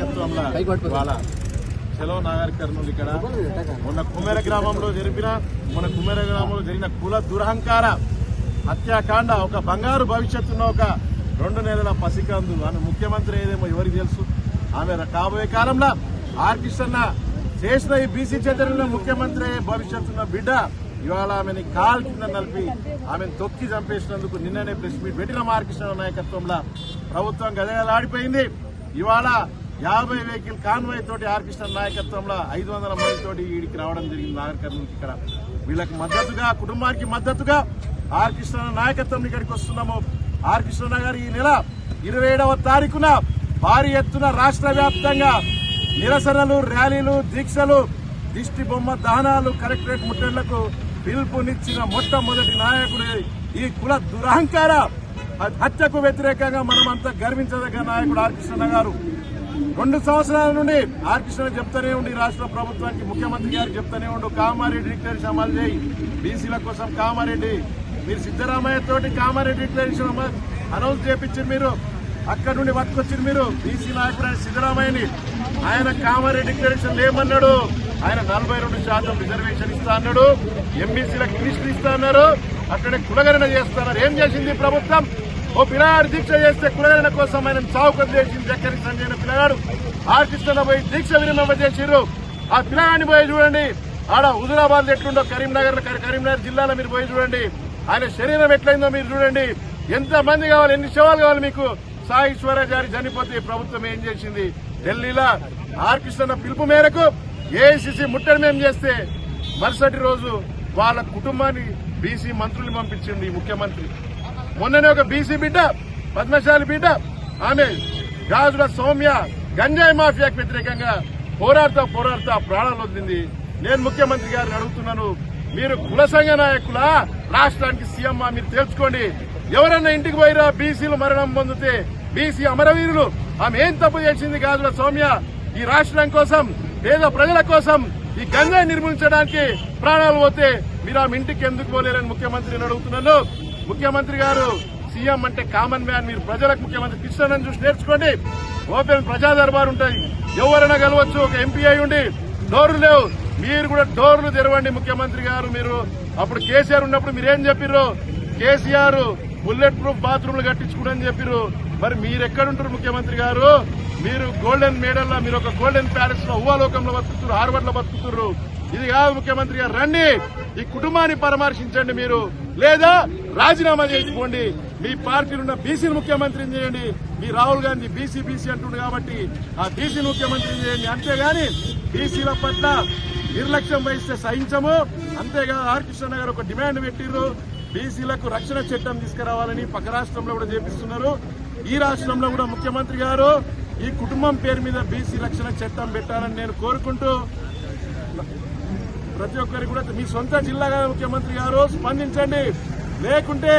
నాయకత్వంలో ఇవాళ చలో నాగర్ కర్నూలు ఇక్కడ మొన్న కుమేర గ్రామంలో జరిగిన కుల దురహంకార హత్యాకాండ ఒక బంగారు భవిష్యత్తున్న ఒక 2 నెలల పసికందు ఆమె ముఖ్యమంత్రి ఏదేమో ఎవరికి తెలుసు. ఆమె కాబోయే కాలంలో ఆర్ కృష్ణ చేసిన ఈ బీసీ చైతన్యంలో ముఖ్యమంత్రి భవిష్యత్తున్న బిడ్డ ఇవాళ ఆమెని కాల్ కింద నలిపి ఆమెను తొక్కి చంపేసినందుకు నిన్ననే ప్రెస్ మీట్ పెట్టిన ఆర్ కృష్ణ నాయకత్వంలో ప్రభుత్వం గదగదలాడిపోయింది. ఇవాళ 50 వెహికల్ కాన్వాయ్ తోటి ఆర్ కృష్ణ నాయకత్వంలో 500 మందితోటి వీడికి రావడం జరిగింది నాగర్ కర్నూలు. ఇక్కడ వీళ్ళకి మద్దతుగా కుటుంబానికి మద్దతుగా ఆర్ కృష్ణ నాయకత్వం ఇక్కడికి వస్తున్నాము. ఆర్ కృష్ణ గారు ఈ నెల 27వ తారీఖున భారీ ఎత్తున రాష్ట్ర వ్యాప్తంగా నిరసనలు, ర్యాలీలు, దీక్షలు, దిష్టి బొమ్మ దహనాలు, కలెక్టరేట్ ముట్టళ్లకు పిలుపునిచ్చిన మొట్టమొదటి నాయకుడు ఈ కుల దురహంకార హత్యకు వ్యతిరేకంగా మనమంతా గర్వించదగ్గ నాయకుడు ఆర్ కృష్ణ గారు. 2 సంవత్సరాల నుండి ఆర్ కృష్ణ చెప్తూనే ఉండి రాష్ట్ర ప్రభుత్వానికి ముఖ్యమంత్రి గారికి చెప్తూనే ఉండు కామారెడ్డి డిక్లరేషన్ అమలు చేయి, బీసీల కోసం కామారెడ్డి. మీరు సిద్దరామయ్య తోటి కామారెడ్డి డిక్లరేషన్ అనౌన్స్ చేయించారు. మీరు అక్కడి నుండి పట్టుకొచ్చారు. మీరు బీసీ నాయకుడు సిద్దరామయ్యని ఆయన కామారెడ్డి డిక్లరేషన్ లేమన్నాడు. ఆయన 42% రిజర్వేషన్ ఇస్తా అన్నాడు. ఎంబీసీలకు మినిస్టర్ ఇస్తా అన్నారు. అక్కడే కులగణన చేస్తున్నారు. ఏం చేసింది ప్రభుత్వం? ఓ పిల్లగాడు దీక్ష చేస్తే కులగణన కోసం ఆయన చౌకం చేసింది. జక్కరి సంజయ్ పిల్లగాడు ఆర్ కృష్ణ పోయి దీక్ష విరమణ చేసిర్రు. ఆ పిల్లగాడిని పోయి చూడండి. ఆడ హుజురాబాద్ ఎట్లుండో కరీంనగర్ జిల్లాలో మీరు పోయి చూడండి. ఆయన శరీరం ఎట్లయిందో మీరు చూడండి. ఎంతమంది కావాలి, ఎన్ని శవాలు కావాలి మీకు? సాయిశ్వరాచారి చనిపోతే ప్రభుత్వం ఏం చేసింది? ఢిల్లీలో ఆర్ కృష్ణ పిలుపు మేరకు ఏఐసీసీ ముట్టడి మేము చేస్తే మరుసటి రోజు వాళ్ళ కుటుంబాన్ని బీసీ మంత్రులు పంపించింది ముఖ్యమంత్రి. మొన్ననే ఒక బీసీ బిడ్డ, పద్మశాలి బిడ్డ, ఆమె గాజుల సౌమ్య గంజాయి మాఫియాకు వ్యతిరేకంగా పోరాడుతా ప్రాణాలు వదిలింది. నేను ముఖ్యమంత్రి గారిని అడుగుతున్నాను, మీరు కుల సంఘ నాయకుల రాష్ట్రానికి సీఎం మీరు తెలుసుకోండి. ఎవరన్నా ఇంటికి పోయిరా బీసీలు మరణం పొందితే, బీసీ అమరవీరులు ఆమె ఏం తప్పు చేసింది? గాజుల సౌమ్య ఈ రాష్ట్రం కోసం, పేద ప్రజల కోసం ఈ గంజాయి నిర్మూలించడానికి ప్రాణాలు పోతే మీరు ఆమె ఇంటికి ఎందుకు పోలేరని ముఖ్యమంత్రిని అడుగుతున్నాను. ముఖ్యమంత్రి గారు సీఎం అంటే కామన్ మ్యాన్. మీరు ప్రజలకు ముఖ్యమంత్రి కృష్ణను చూసి నేర్చుకోండి. ఓపెన్ ప్రజా దర్బార్ ఉంటాయి, ఎవరైనా కలవచ్చు. ఒక ఎంపీ అయి ఉండి డోర్లు లేవు, మీరు కూడా డోర్లు తెరవండి ముఖ్యమంత్రి గారు. మీరు అప్పుడు కేసీఆర్ ఉన్నప్పుడు మీరేం చెప్పిర్రు? కేసీఆర్ బుల్లెట్ ప్రూఫ్ బాత్రూమ్లు కట్టించుకోడని చెప్పిర్రు. మరి మీరెక్కడుంటారు ముఖ్యమంత్రి గారు? మీరు గోల్డెన్ మేడల్లో, మీరు ఒక గోల్డెన్ ప్యాలెస్ లో ఊహాలోకంలో బతుకుతున్నారు, హార్వర్డ్ లో బతుకుతున్నారు. ఇది కాదు ముఖ్యమంత్రి గారు. రండి, ఈ కుటుంబాన్ని పరామర్శించండి. మీరు లేదా రాజీనామా చేసుకోండి. మీ పార్టీలో ఉన్న బీసీని ముఖ్యమంత్రిని చేయండి. మీ రాహుల్ గాంధీ బీసీ అంటుండు కాబట్టి ఆ బీసీని ముఖ్యమంత్రిని చేయండి. అంతేగాని బీసీల పట్ల నిర్లక్ష్యం వహిస్తే సహించము. అంతేగాని ఆర్ కృష్ణ గారు ఒక డిమాండ్ పెట్టిర్రు, బీసీలకు రక్షణ చట్టం తీసుకురావాలని. పక్క రాష్ట్రంలో కూడా చేపిస్తున్నారు. ఈ రాష్ట్రంలో కూడా ముఖ్యమంత్రి గారు ఈ కుటుంబం పేరు మీద బీసీ రక్షణ చట్టం పెట్టాలని నేను కోరుకుంటూ, ప్రతి ఒక్కరికి కూడా మీ సొంత జిల్లాగా ముఖ్యమంత్రి గారు స్పందించండి. లేకుంటే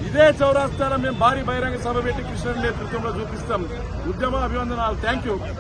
ఇదే చౌరాస్తాలో మేము భారీ బహిరంగ సభ పెట్టి కృష్ణ నేతృత్వంలో చూపిస్తాం. ఉద్యమ అభివందనాలు. Thank you.